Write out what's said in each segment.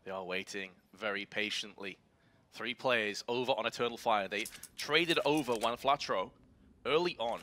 They are waiting very patiently. 3 players over on Eternal Fire. They traded over one Flatro early on.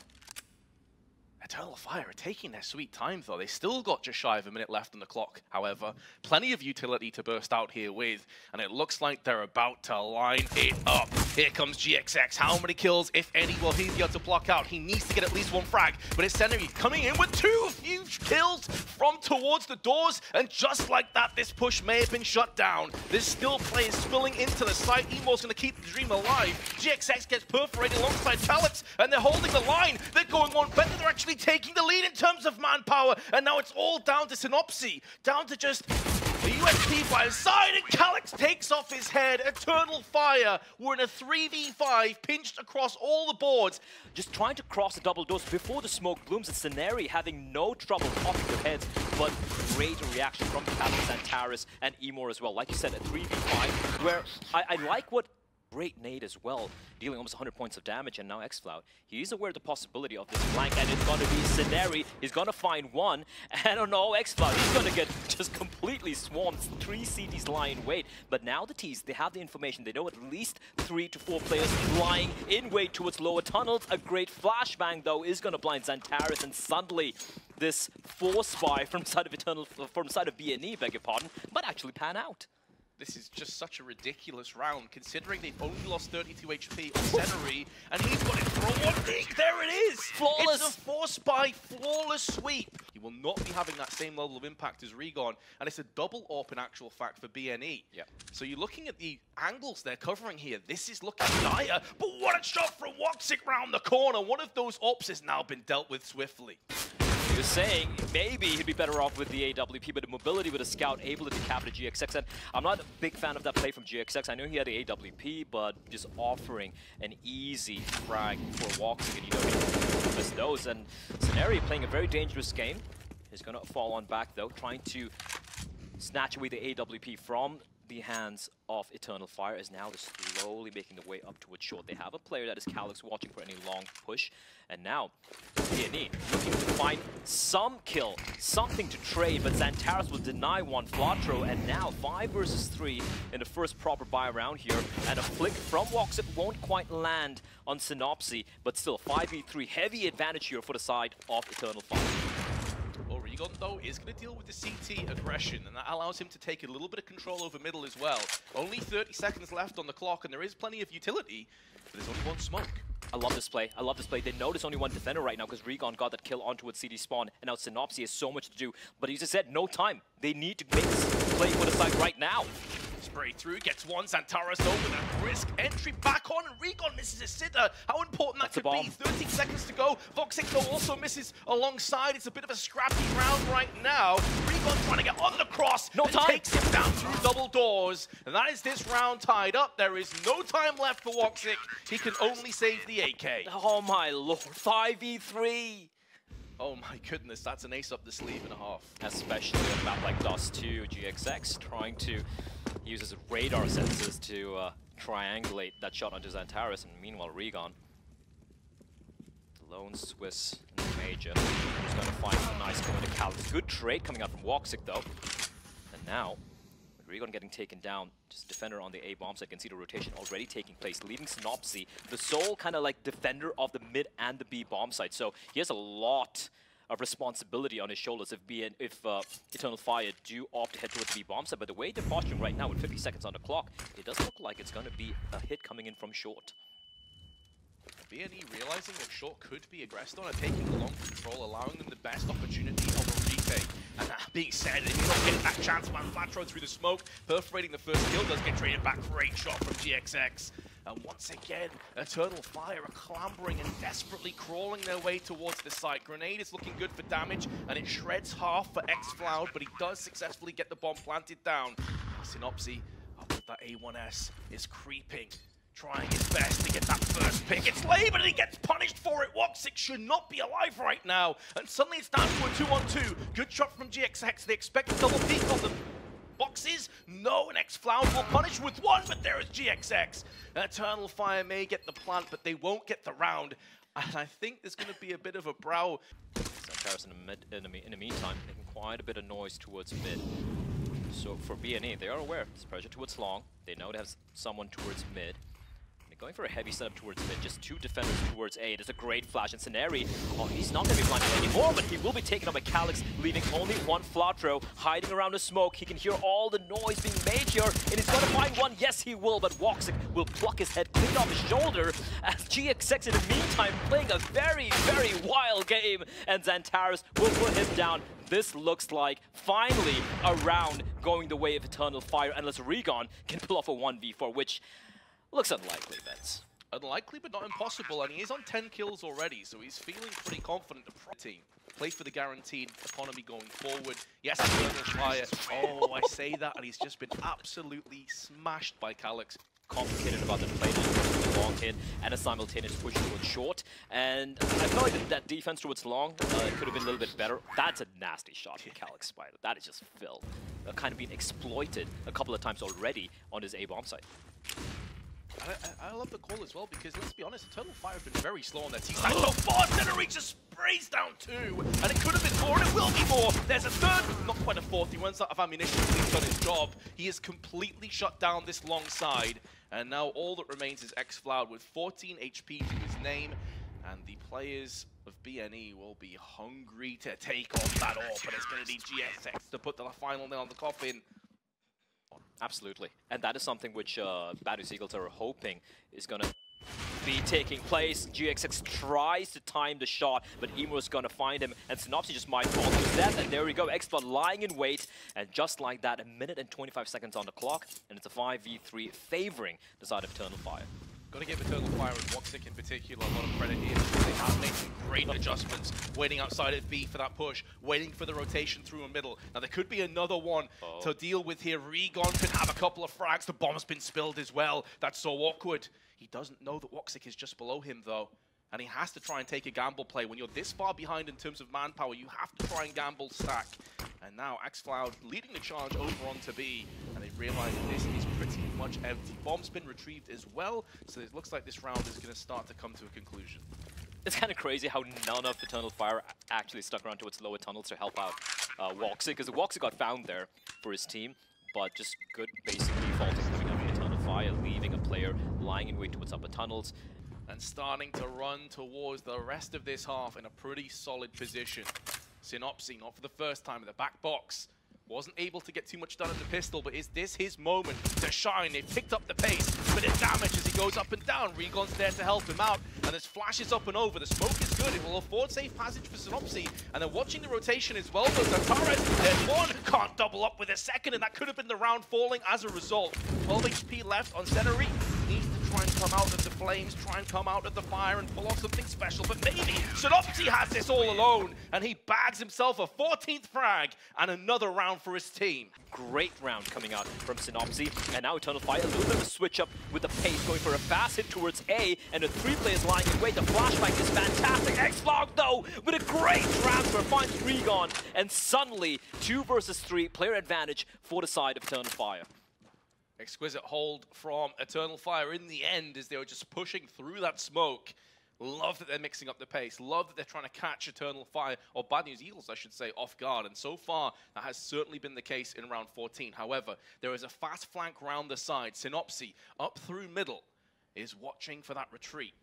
Eternal Fire are taking their sweet time, though. They still got just shy of a minute left on the clock, however. Plenty of utility to burst out here with, and it looks like they're about to line it up. Here comes GXX. How many kills, if any, will he be able to block out? He needs to get at least 1 frag, but it's Senery coming in with 2 huge kills from towards the doors, and just like that, this push may have been shut down. There's still players spilling into the site. Emo's going to keep the dream alive. GXX gets perforated alongside Calyx, and they're holding the line. They're going one better. They're actually taking the lead in terms of manpower, and now it's all down to Synopsy, down to just the USP by his side, and Calyx takes off his head. Eternal Fire were in a 3v5, pinched across all the boards. Just trying to cross the double doors before the smoke blooms. It's Scenery having no trouble popping their heads, but great reaction from Calyx, Antares, and Emor as well. Like you said, a 3v5, where I like what great nade as well, dealing almost 100 points of damage, and now xFloud. He's aware of the possibility of this flank, and it's going to be Scenery. He's going to find one, and oh no, xFloud, he's going to get just completely swarmed. 3 CTs lie in wait, but now the T's, they have the information. They know at least 3 to 4 players lying in wait towards lower tunnels. A great flashbang, though, is going to blind Xantares, and suddenly this force buy from side of BNE, beg your pardon, might actually pan out. This is just such a ridiculous round, considering they've only lost 32 HP on Senery, and he's got it for 1 peak. There it is! Flawless! It's a force by flawless sweep. He will not be having that same level of impact as Regon, and it's a double AWP in actual fact for BNE. Yeah. So you're looking at the angles they're covering here. This is looking dire, but what a shot from Woxic round the corner. One of those AWPs has now been dealt with swiftly. He was saying maybe he'd be better off with the AWP, but the mobility with a scout able to decapitate GXX. And I'm not a big fan of that play from GXX. I know he had the AWP, but just offering an easy frag for Woxic, and you don't miss those. And Scenery playing a very dangerous game. He's going to fall on back, though, trying to snatch away the AWP from the hands of Eternal Fire, is now just slowly making the way up towards short. They have a player that is Calyx watching for any long push, and now BNE looking to find some kill, something to trade, but Xantares will deny one Flatro, and now 5 versus 3 in the first proper buy round here, and a flick from Woxic won't quite land on Synopsy, but still 5v3, heavy advantage here for the side of Eternal Fire. Regon, though, is going to deal with the CT aggression, and that allows him to take a little bit of control over middle as well. Only 30 seconds left on the clock, and there is plenty of utility, but there's only 1 smoke. I love this play. I love this play. They know there's only 1 defender right now because Regon got that kill onto its CD spawn, and now Synopsy has so much to do. But he just said, no time. They need to make this play for the side right now. Spray through, gets one, Xantares over that risk, entry back on, and Regon misses a sitter. How important that could be. 13 seconds to go. Woxic, though, also misses alongside. It's a bit of a scrappy round right now. Regon trying to get on the cross. No time. Takes him down through double doors. And that is this round tied up. There is no time left for Woxic. He can only save the AK. Oh my lord, 5v3. Oh my goodness, that's an ace up the sleeve and a half. Especially on a map like Dust 2, GXX trying to use his radar sensors to triangulate that shot onto Xantares, and meanwhile Regon, the lone Swiss in the major, is going to find a nice going to Calyx. Good trade coming out from Woxic though. And now, with Regon getting taken down, just defender on the A bomb site, can see the rotation already taking place, leaving Synopsy the sole kind of like defender of the mid and the B bomb site. So he has a lot of responsibility on his shoulders if Eternal Fire do opt to head towards the B bomb site. But the way they're posturing right now with 50 seconds on the clock, it does look like it's going to be a hit coming in from short. BNE realizing that short could be aggressed on and taking the long control, allowing them the best opportunity of a retake. And that being said, if you're not getting that chance, man, Flatro through the smoke, perforating the first kill, does get traded back. Great shot from GXX. And once again, Eternal Fire are clambering and desperately crawling their way towards the site. Grenade is looking good for damage, and it shreds half for xFloud, but he does successfully get the bomb planted down. Synopsy, up with that A1S, is creeping, trying his best to get that first pick. It's late, but he gets punished for it. Woxic should not be alive right now. And suddenly it's down to a 2-on-2. Good shot from GXX. They expect a double peek on them. Boxes? No, and xFloud will punish with 1, but there is GXX. Eternal Fire may get the plant, but they won't get the round. And I think there's going to be a bit of a brow. Xantares in the meantime, making quite a bit of noise towards mid. So for BNE, they are aware. There's pressure towards long. They know they have someone towards mid. They're going for a heavy setup towards mid. Just 2 defenders towards A. There's a great flash. And Sceneri, oh, he's not going to be blinded anymore, but he will be taken up by Calyx, leaving only one Flatro hiding around the smoke. He can hear all the noise being made here, and he's going to find one. Yes, he will, but Woxic will pluck his head clean off his shoulder as GXX in the meantime playing a very, very wild game, and Xantares will put him down. This looks like finally a round going the way of Eternal Fire, unless Regon can pull off a 1v4, which looks unlikely, Vince. Unlikely, but not impossible, and he is on 10 kills already, so he's feeling pretty confident. The team play for the guaranteed economy going forward. Yes, Eternal Fire. Oh, I say that, and he's just been absolutely smashed by Calyx. Complicated about the play, just a long hit and a simultaneous push towards short. And I feel like that defense towards long could have been a little bit better. That's a nasty shot from Calyx Spider. That is just Phil. Kind of been exploited a couple of times already on his A-bomb site. I love the call as well, because let's be honest, Eternal Fire have been very slow on their team. So far, Sceneri just sprays down 2, and it could have been 4, and it will be more. There's a third, not quite a fourth. He runs out of ammunition, he's done his job. He has completely shut down this long side, and now all that remains is xFloud with 14 HP to his name, and the players of BNE will be hungry to take on that AWP, but it's going to need GXX to put the final nail on the coffin. Absolutely. And that is something which Badu Seagulls are hoping is going to be taking place. GXX tries to time the shot, but Emo is going to find him, and Synopsy just might fall to his death, and there we go. xFloud lying in wait, and just like that, 1 minute and 25 seconds on the clock, and it's a 5v3 favoring the side of Eternal Fire. Got to give Eternal Fire and Woxic in particular a lot of credit here, because they have made some great adjustments, waiting outside at B for that push, waiting for the rotation through a middle. Now there could be another one to deal with here. Regon can have a couple of frags, the bomb's been spilled as well. That's so awkward. He doesn't know that Woxic is just below him though, and he has to try and take a gamble play. When you're this far behind in terms of manpower, you have to try and gamble stack. And now xFloud leading the charge over onto B, and they realize that this is pretty much empty. Bomb's been retrieved as well, so it looks like this round is going to start to come to a conclusion. It's kind of crazy how none of Eternal Fire actually stuck around towards lower tunnels to help out Woxic, because Woxic got found there for his team, but just good basic defaulting coming out from Eternal Fire, leaving a player lying in wait towards upper tunnels. And starting to run towards the rest of this half in a pretty solid position. Synopsy, not for the first time in the back box. Wasn't able to get too much done at the pistol, but is this his moment to shine? They've picked up the pace, but it damage as he goes up and down. Regon's there to help him out, and there's flashes up and over. The smoke is good. It will afford safe passage for Synopsy, and they're watching the rotation as well. Though Xantares, there's one, can't double up with a second, and that could have been the round falling as a result. 12 HP left on Sceneri. Needs to try and come out of the flames, try and come out of the fire and pull off something special, but maybe Synopsy has this all alone, and he bags himself a 14th frag and another round for his team. Great round coming out from Synopsy, and now Eternal Fire, a little bit of a switch up with the pace, going for a fast hit towards A, and the 3 players lying in wait. The flashback is fantastic. xFloud, though, with a great transfer, finds Regon, and suddenly 2 versus 3 player advantage for the side of Eternal Fire. Exquisite hold from Eternal Fire in the end as they were just pushing through that smoke. Love that they're mixing up the pace. Love that they're trying to catch Eternal Fire, or Bad News Eagles, I should say, off guard. And so far, that has certainly been the case in round 14. However, there is a fast flank round the side. Synopsy, up through middle, is watching for that retreat.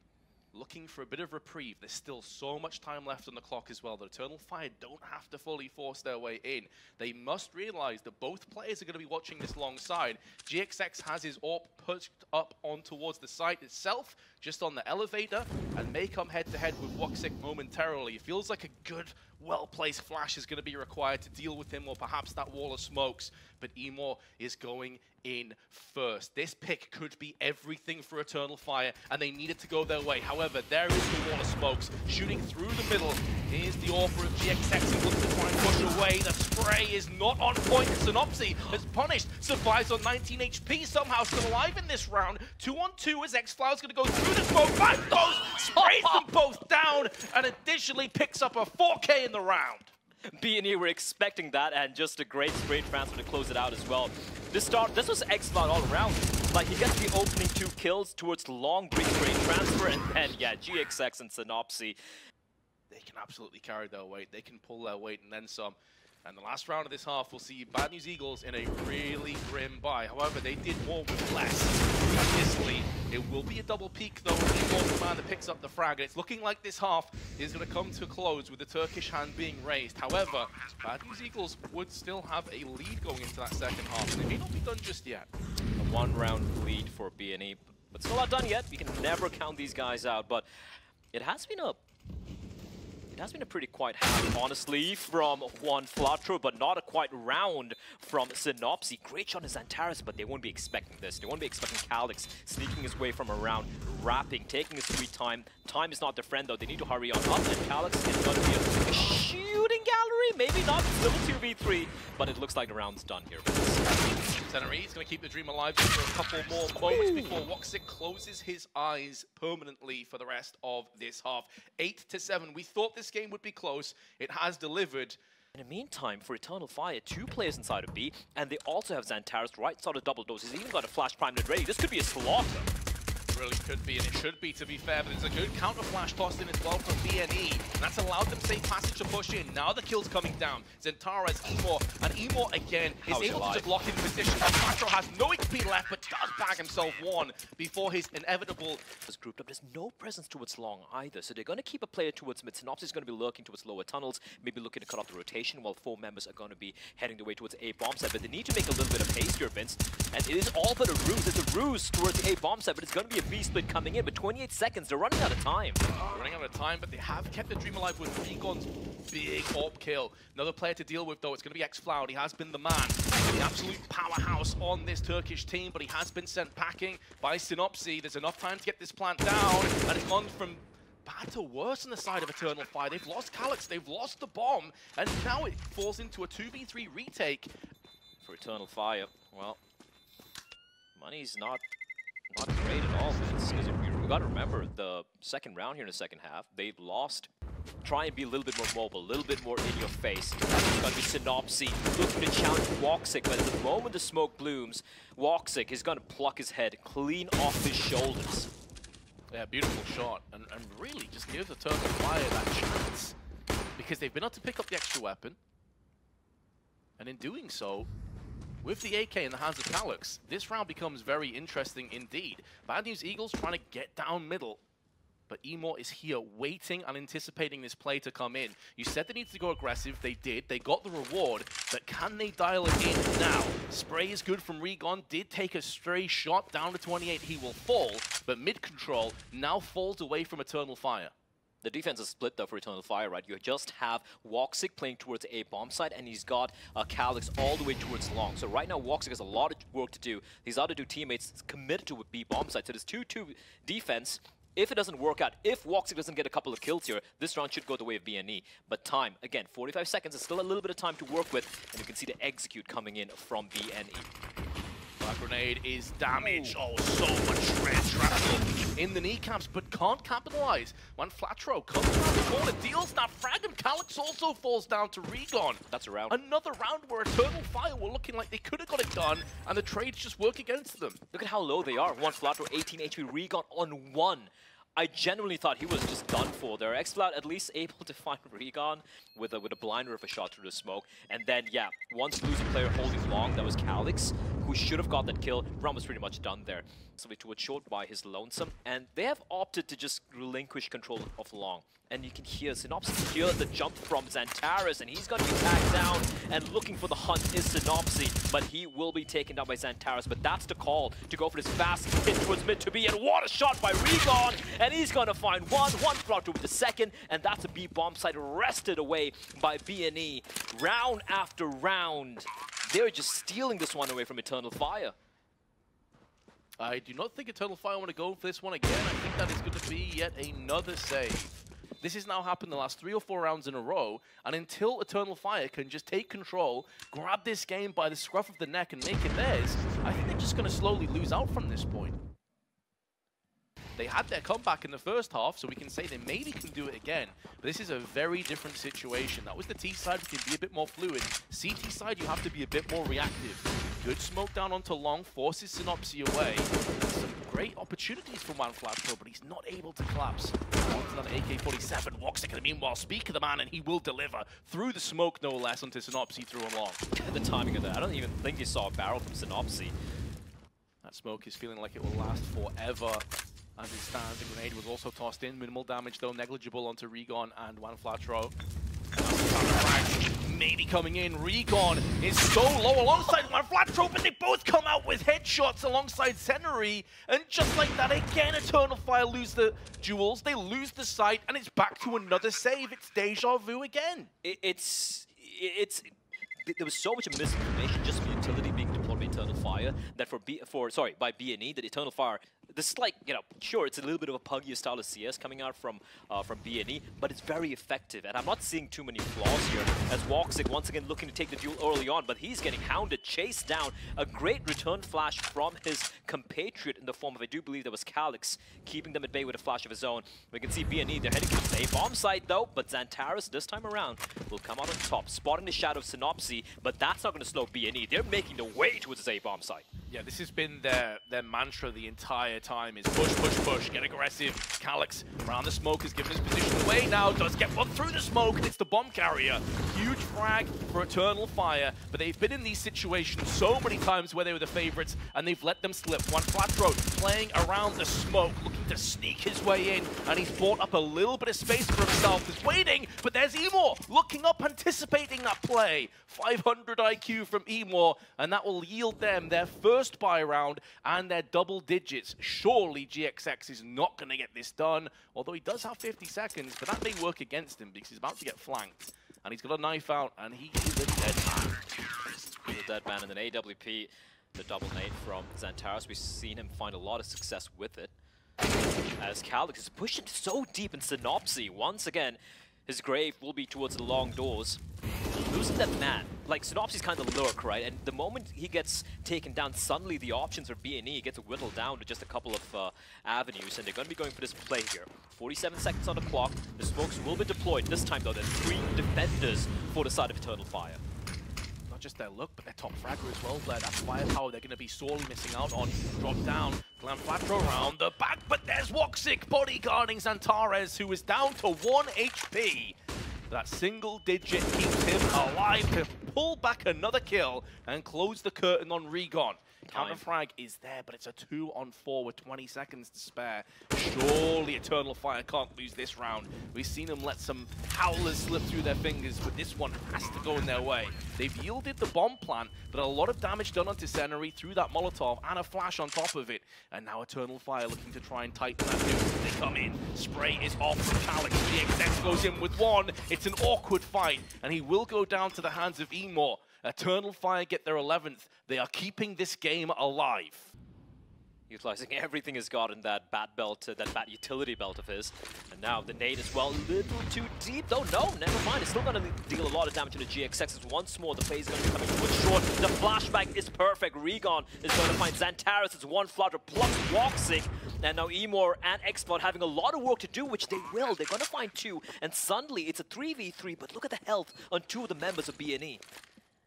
Looking for a bit of reprieve. There's still so much time left on the clock as well. The Eternal Fire don't have to fully force their way in. They must realize that both players are going to be watching this long side. GXX has his AWP pushed up on towards the site itself, just on the elevator, and may come head-to-head with Woxic momentarily. It feels like a good, well-placed flash is going to be required to deal with him, or perhaps that wall of smokes. But Emor is going in first. This pick could be everything for Eternal Fire, and they need it to go their way. However, there is the wall of smokes shooting through the middle. Here's the offer of GXX, who looks to try and push away. The spray is not on point. Synopsy is punished, survives on 19 HP, somehow still alive in this round. 2-on-2 as xFloud's going to go through the smoke, back goes, sprays them both down, and additionally picks up a 4K in the round. BNE were expecting that, and just a great straight transfer to close it out as well. This was xFloud all around. Like, he gets the opening 2 kills towards long, big straight transfer, and then, yeah, GXX and Synopsy. They can absolutely carry their weight. They can pull their weight and then some. And the last round of this half, we'll see Bad News Eagles in a really grim buy. However, they did more with less. Previously, it will be a double peak though. The commander picks up the frag, and it's looking like this half is going to come to a close with the Turkish hand being raised. However, Bad News Eagles would still have a lead going into that second half, and they may not be done just yet. A one-round lead for BNE, but still not done yet. We can never count these guys out, but it has been a pretty quiet half, honestly, from Juan Flatro, but not a quite round from Synopsy. Great shot is Antares, but they won't be expecting this. They won't be expecting Calix sneaking his way from around, wrapping, taking his sweet time. Time is not their friend, though. They need to hurry on up, and Calix is going to be a shooting gallery. Maybe not, still 2v3, but it looks like the round's done here. Tenerife is going to keep the dream alive for a couple more moments before Woxic closes his eyes permanently for the rest of this half. 8-7. We thought this game would be close. It has delivered. In the meantime, for Eternal Fire, 2 players inside of B, and they also have Xantares right side of double doors. He's even got a flash primed and ready. This could be a slaughter. Really could be, and it should be, to be fair, but there's a good counter flash tossed in as well from BNE, and that's allowed them safe passage to push in. Now the kill's coming down. Xantares, Emor, and Emor again is able to just lock in position. Patro has no XP left, but does bag himself one before his inevitable. Is grouped up. There's no presence towards long either, so they're going to keep a player towards mid. Synopsis is going to be lurking towards lower tunnels, maybe looking to cut off the rotation, while 4 members are going to be heading the way towards A bomb site. But they need to make a little bit of haste here, Vince, and it is all but a ruse. It's a ruse towards the A bomb site, but it's going to be a B split coming in. But 28 seconds, they're running out of time. Running out of time, but they have kept the dream alive with Regon's big AWP kill. Another player to deal with, though, it's going to be X-Floud. He has been the man, the absolute powerhouse on this Turkish team, but he has been sent packing by Synopsy. There's enough time to get this plant down, and it's gone from bad to worse on the side of Eternal Fire. They've lost Calix, they've lost the bomb, and now it falls into a 2v3 retake. For Eternal Fire, well, money's not great at all, Vince, because we got to remember the second round here in the second half, they've lost. Try and be a little bit more mobile, a little bit more in your face. It's going to be Synopsy looking to challenge Woxic, but at the moment the smoke blooms, Woxic is going to pluck his head clean off his shoulders. Yeah, beautiful shot, and really just gives Eternal Fire that chance, because they've been able to pick up the extra weapon, and in doing so, with the AK in the hands of Calix, this round becomes very interesting indeed. Bad News Eagles trying to get down middle, but Emor is here waiting and anticipating this play to come in. You said they needed to go aggressive, they did, they got the reward, but can they dial it in now? Spray is good from Regon, did take a stray shot down to 28, he will fall, but mid-control now falls away from Eternal Fire. The defense is split though for Eternal Fire, right? You just have Woxic playing towards A bomb site, and he's got Calix all the way towards long. So right now Woxic has a lot of work to do. These other 2 teammates committed to a B bomb site. So there's 2-2 defense. If it doesn't work out, if Woxic doesn't get a couple of kills here, this round should go the way of BNE. But time, again, 45 seconds is still a little bit of time to work with, and you can see the execute coming in from BNE. That grenade is damaged. Oh, so much red travel in the kneecaps, but can't capitalize. When Flatro comes around the corner, deals that frag, and Calix also falls down to Regon. That's a round. Another round where Eternal Fire were looking like they could have got it done, and the trades just work against them. Look at how low they are. One Flatro, 18 HP, Regon on 1. I genuinely thought he was just done for there. X-Floud at least able to find Regon with a blinder of a shot through the smoke. And then, yeah, once losing player holding long, that was Calix, who should have got that kill. Round was pretty much done there. So to a short by his lonesome. And they have opted to just relinquish control of long. And you can hear Synopsy hear the jump from Xantares, and he's going to be tagged down, and looking for the hunt is Synopsy, but he will be taken down by Xantares. But that's the call to go for this fast hit towards mid to B, and what a shot by Regon, and he's going to find one Flatro with the second, and that's a B bomb site wrested away by BNE. Round after round, they're just stealing this one away from Eternal Fire. I do not think Eternal Fire want to go for this one again. I think that is going to be yet another save. This has now happened the last 3 or 4 rounds in a row, and until Eternal Fire can just take control, grab this game by the scruff of the neck and make it theirs, I think they're just going to slowly lose out from this point. They had their comeback in the first half, so we can say they maybe can do it again. But this is a very different situation. That was the T side, we can be a bit more fluid. CT side, you have to be a bit more reactive. Good smoke down onto long, forces Synopsy away. Some great opportunities for Flatro, but he's not able to collapse. Onto that AK-47, Woxic, meanwhile, speak of the man, and he will deliver through the smoke, no less, onto Synopsy through and long. The timing of that, I don't even think you saw a barrel from Synopsy. That smoke is feeling like it will last forever. As it stands, the grenade was also tossed in. Minimal damage, though, negligible onto Regon and Flatro. Maybe coming in. Regon is so low alongside Flatro, but they both come out with headshots alongside Senary. And just like that, again, Eternal Fire lose the duels. They lose the sight, and it's back to another save. It's deja vu again. There was so much misinformation just from utility being deployed by Eternal Fire that by B&E, that Eternal Fire, this is like, you know, sure, it's a little bit of a puggier style of CS coming out from B&E, but it's very effective. And I'm not seeing too many flaws here, as Woxic once again looking to take the duel early on, but he's getting hounded, chased down. A great return flash from his compatriot in the form of, I do believe that was Calyx, keeping them at bay with a flash of his own. We can see B&E, they're heading to the A-bomb site though, but Xantares this time around will come out on top, spotting the shadow of Synopsy, but that's not going to slow B&E. They're making the way towards this A-bomb site. Yeah, this has been their mantra the entire time, is push, push, push, get aggressive. Calyx around the smoke has given his position away now, does get one through the smoke, and it's the bomb carrier. Huge frag for Eternal Fire, but they've been in these situations so many times where they were the favorites, and they've let them slip. Flatro playing around the smoke, looking to sneak his way in, and he's bought up a little bit of space for himself. He's waiting, but there's Emor looking up, anticipating that play. 500 IQ from Emor, and that will yield them their first buy round and their double digits. Surely GXX is not going to get this done, although he does have 50 seconds, but that may work against him because he's about to get flanked. And he's got a knife out, and he is a dead man. He's a dead man, and then AWP, the double nade from Xantares. We've seen him find a lot of success with it. As Calyx is pushing so deep in Synopsy, once again, his grave will be towards the long doors. Losing that man, like Synopsy's kind of lurk, right? And the moment he gets taken down, suddenly the options for B&E gets whittled down to just a couple of avenues, and they're going to be going for this play here. 47 seconds on the clock, the smokes will be deployed. This time though, there's 3 defenders for the side of Eternal Fire. Not just their look, but their top fragger as well, Blair. That's firepower they're going to be sorely missing out on. Drop down, Flatro around the back, but there's Woxic bodyguarding Xantares, who is down to 1 HP. That single digit keeps him alive to pull back another kill and close the curtain on Regon. Counter frag is there, but it's a 2-on-4 with 20 seconds to spare. Surely Eternal Fire can't lose this round. We've seen them let some howlers slip through their fingers, but this one has to go in their way. They've yielded the bomb plant, but a lot of damage done onto Senary through that Molotov and a flash on top of it. And now Eternal Fire looking to try and tighten that nuke. They come in. Spray is off from Calyx. GXX goes in with one. It's an awkward fight, and he will go down to the hands of Emor. Eternal Fire get their 11th. They are keeping this game alive. Utilizing everything he's got in that bat belt, that bat utility belt of his. And now the nade as well, a little too deep. Oh no, never mind. It's still going to deal a lot of damage to the GXX. Once more, the phase is going to be coming towards short. The flashback is perfect. Regon is going to find Xantares. It's 1 flutter plus Woxic. And now Emor and Xploud having a lot of work to do, which they will. They're going to find 2. And suddenly, it's a 3v3. But look at the health on 2 of the members of B&E.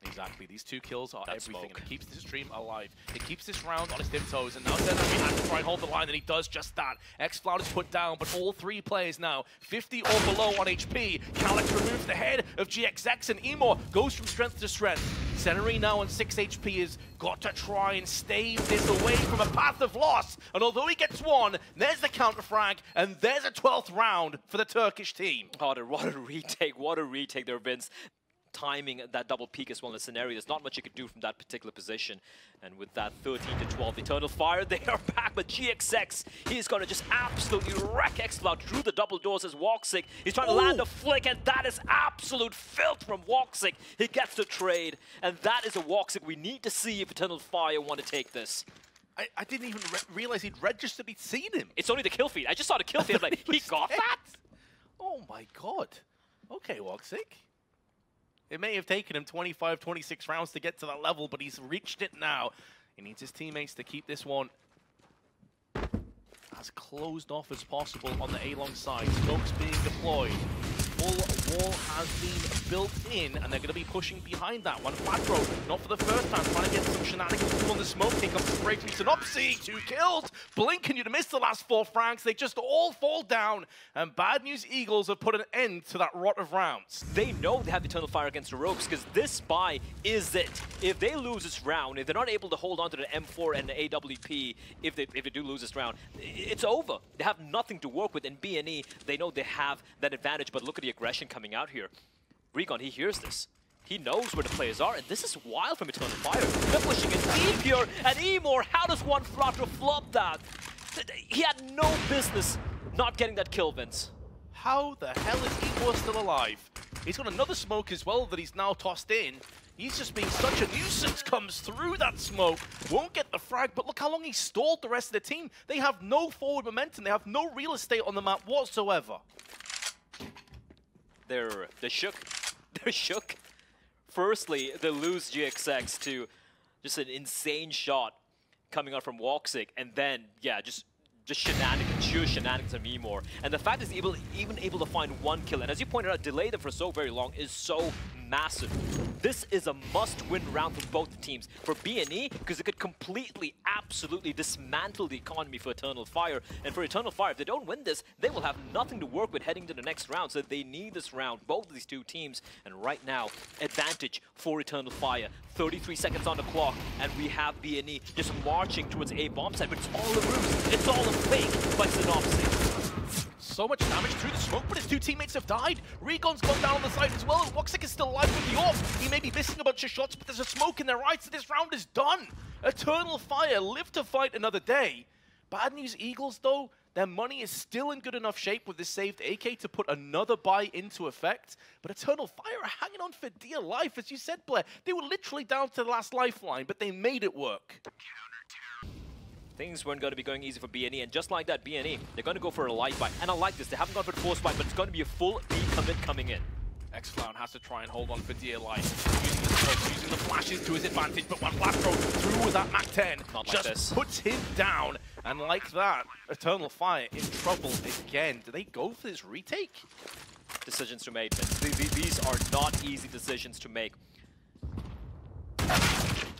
Exactly, these 2 kills are everything, and it keeps this stream alive. It keeps this round on his tiptoes, and now Senary has to try and hold the line, and he does just that. Xploud is put down, but all 3 players now 50 or below on HP. Calyx removes the head of GXX, and Emor goes from strength to strength. Senary now on 6 HP has got to try and stave this away from a path of loss, and although he gets 1, there's the counter frag, and there's a 12th round for the Turkish team. Oh, what a retake there, Vince. Timing that double peek as well in the scenario. There's not much you could do from that particular position. And with that 13-12 Eternal Fire, they are back. But GXX, he's going to just absolutely wreck Xcloud through the double doors as Woxic. He's trying to land a flick, and that is absolute filth from Woxic. He gets the trade, and that is a Woxic we need to see if Eternal Fire want to take this. I didn't even realize he'd registered he'd seen him. It's only the kill feed. I just saw the kill feed. I'm like, he got that? Oh my god. Okay, Woxic. It may have taken him 25, 26 rounds to get to that level, but he's reached it now. He needs his teammates to keep this one as closed off as possible on the A-long side. Smokes being deployed. Full wall has been built in, and they're going to be pushing behind that one. Flatro, not for the first time, trying to get some shenanigans on the smoke. Here comes the spray from Synopsy. 2 kills. Blink, and you'd miss the last 4 francs. They just all fall down. And Bad News Eagles have put an end to that rot of rounds. They know they have Eternal Fire against the Rogues because this buy is it. If they lose this round, if they're not able to hold on to the M4 and the AWP, if they do lose this round, it's over. They have nothing to work with. In B&E, they know they have that advantage, but look at the aggression coming out here. Recon, he hears this. He knows where the players are, and this is wild from Eternal Fire. They're pushing in deep here, and Emor, how does one Flatro flop that? He had no business not getting that kill, Vince. How the hell is Emor still alive? He's got another smoke as well that he's now tossed in. He's just being such a nuisance, comes through that smoke, won't get the frag, but look how long he stalled the rest of the team. They have no forward momentum, they have no real estate on the map whatsoever. They're shook. They're shook. Firstly, they lose GXX to just an insane shot coming out from Woxic, and then, yeah, just shenanigans, sheer shenanigans from Emor. And the fact that he's even able to find 1 kill, and as you pointed out, delay them for so very long is so massive. This is a must-win round for both teams. For B&E, because it could completely, absolutely dismantle the economy for Eternal Fire. And for Eternal Fire, if they don't win this, they will have nothing to work with heading to the next round. So they need this round, both of these two teams. And right now, advantage for Eternal Fire. 33 seconds on the clock, and we have B&E just marching towards A bomb site, but it's all a ruse. It's all a fake by Synopsy. So much damage through the smoke, but his 2 teammates have died. Regon's gone down on the side as well. Woxic is still alive with the AWP. He may be missing a bunch of shots, but there's a smoke in their eyes, so this round is done. Eternal Fire live to fight another day. Bad News Eagles, though, their money is still in good enough shape with this saved AK to put another buy into effect. But Eternal Fire are hanging on for dear life. As you said, Blair, they were literally down to the last lifeline, but they made it work. Things weren't going to be going easy for B&E, and just like that, B&E, they're going to go for a light buy. And I like this. They haven't gone for the force buy, but it's going to be a full B commit coming in. X-Clown has to try and hold on for dear life. Using the smokes, using the flashes to his advantage, but one Flatro through with that MAC-10 Not like just this. puts him down. And like that, Eternal Fire in trouble again. Do they go for this retake? Decisions to make. These are not easy decisions to make.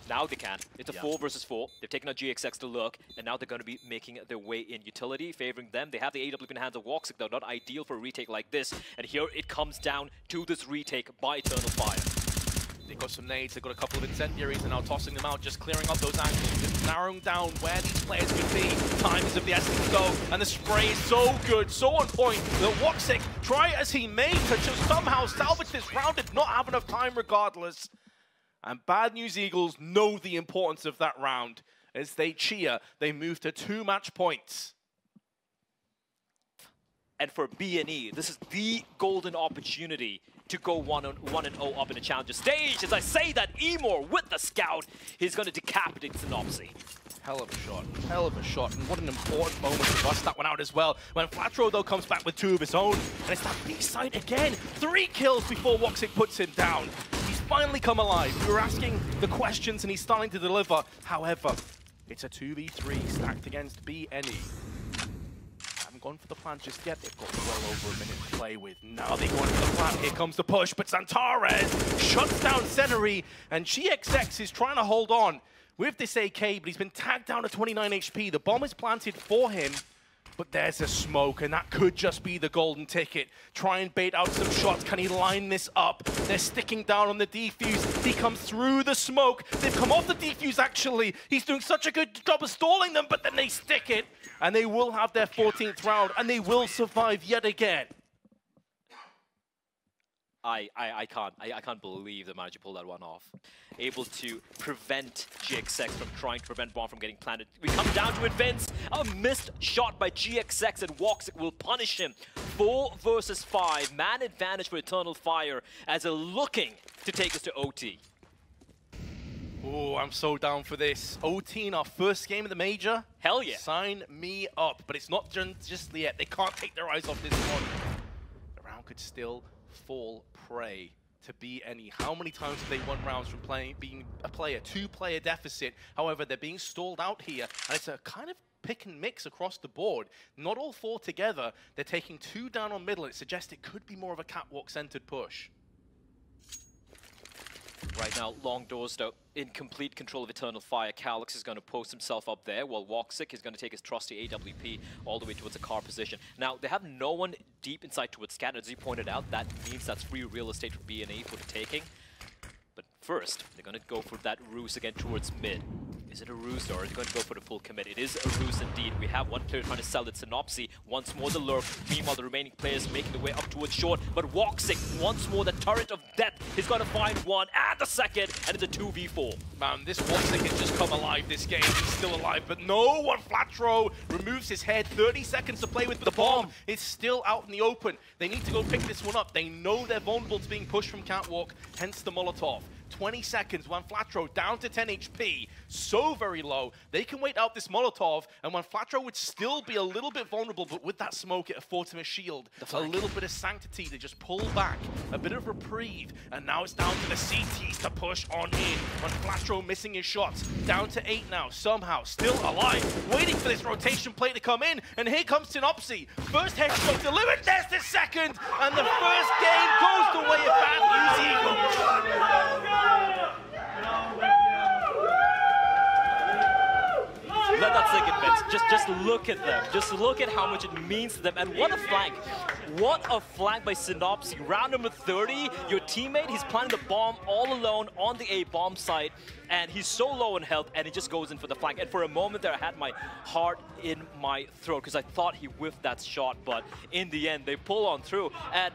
Now they can. It's a 4 versus 4. They've taken out GXX to look, and now they're going to be making their way in utility, favoring them. They have the AWP in the hands of Woxic, though, not ideal for a retake like this. And here it comes down to this retake by Eternal Fire. They've got some nades, they've got a couple of incendiaries, and now tossing them out, just clearing up those angles, just narrowing down where these players could be. Time is of the essence to go, and the spray is so good, so on point, that Woxic, try as he may to just somehow salvage this round, did not have enough time regardless. And Bad News Eagles know the importance of that round. As they cheer, they move to 2 match points. And for B&E, this is the golden opportunity to go 1-0 up in the challenger stage. As I say that, Emor with the scout, he's going to decapitate Synopsy. Hell of a shot, and what an important moment to bust that one out as well. When Flatro, though, comes back with 2 of his own, and it's that B side again. 3 kills before Woxic puts him down. He's finally come alive. We were asking the questions, and he's starting to deliver. However, it's a 2v3 stacked against B&E. Haven't gone for the plan just yet. They've got well over a minute to play with. Now they go into the plan. Here comes the push, but Santares shuts down Seneri, and GXX is trying to hold on with this AK, but he's been tagged down to 29 HP. The bomb is planted for him, but there's a smoke, and that could just be the golden ticket. Try and bait out some shots. Can he line this up? They're sticking down on the defuse. He comes through the smoke. They've come off the defuse, actually. He's doing such a good job of stalling them, but then they stick it, and they will have their 14th round, and they will survive yet again. I can't believe the manager pulled that one off. Able to prevent GXX from trying to prevent bomb from getting planted. We come down to it, Vince. A missed shot by GXX, and Woxic will punish him. 4 versus 5. Man advantage for Eternal Fire as they're looking to take us to OT. Oh, I'm so down for this. OT in our first game of the major? Hell yeah. Sign me up. But it's not just yet. They can't take their eyes off this one. The round could still fall prey to B&E. How many times have they won rounds from being a player, 2-player deficit? However, they're being stalled out here, and it's a kind of pick and mix across the board. Not all 4 together. They're taking 2 down on middle. It suggests it could be more of a catwalk-centered push. Right now, long doors though, in complete control of Eternal Fire. Calyx is going to post himself up there, while Woxic is going to take his trusty AWP all the way towards the car position. Now, they have no one deep inside towards Scat. As you pointed out, that means that's free real estate for BNA for the taking. But first, they're going to go for that ruse again towards mid. Is it a ruse or are they going to go for the full commit? It is a ruse indeed. We have one player trying to sell it, Synopsy. Once more the lurk. Meanwhile, the remaining players making the way up towards short. But Woxic, once more, the turret of death. He's going to find one and the second, and it's a 2v4. Man, this Woxic has just come alive this game. He's still alive, but no one. Flatro removes his head. 30 seconds to play with the bomb. It's still out in the open. They need to go pick this one up. They know they're vulnerable to being pushed from catwalk, hence the Molotov. 20 seconds, when Flatro down to 10 HP, so very low. They can wait out this Molotov, and when Flatro would still be a little bit vulnerable, but with that smoke, it affords him a shield. A little bit of sanctity to just pull back, a bit of reprieve, and now it's down to the CTs to push on in. When Flatro missing his shots, down to 8 now, somehow, still alive, waiting for this rotation play to come in, and here comes Synopsy. First headshot delivered, there's the second, and the first game goes the way of Bad News Eagles. Let that sink in, Vince. Just look at them. Just look at how much it means to them. And what a flank. What a flank by Synopsy. Round number 30, your teammate, he's planting the bomb all alone on the A bomb site. And he's so low in health, and he just goes in for the flank. And for a moment there, I had my heart in my throat because I thought he whiffed that shot. But in the end, they pull on through. And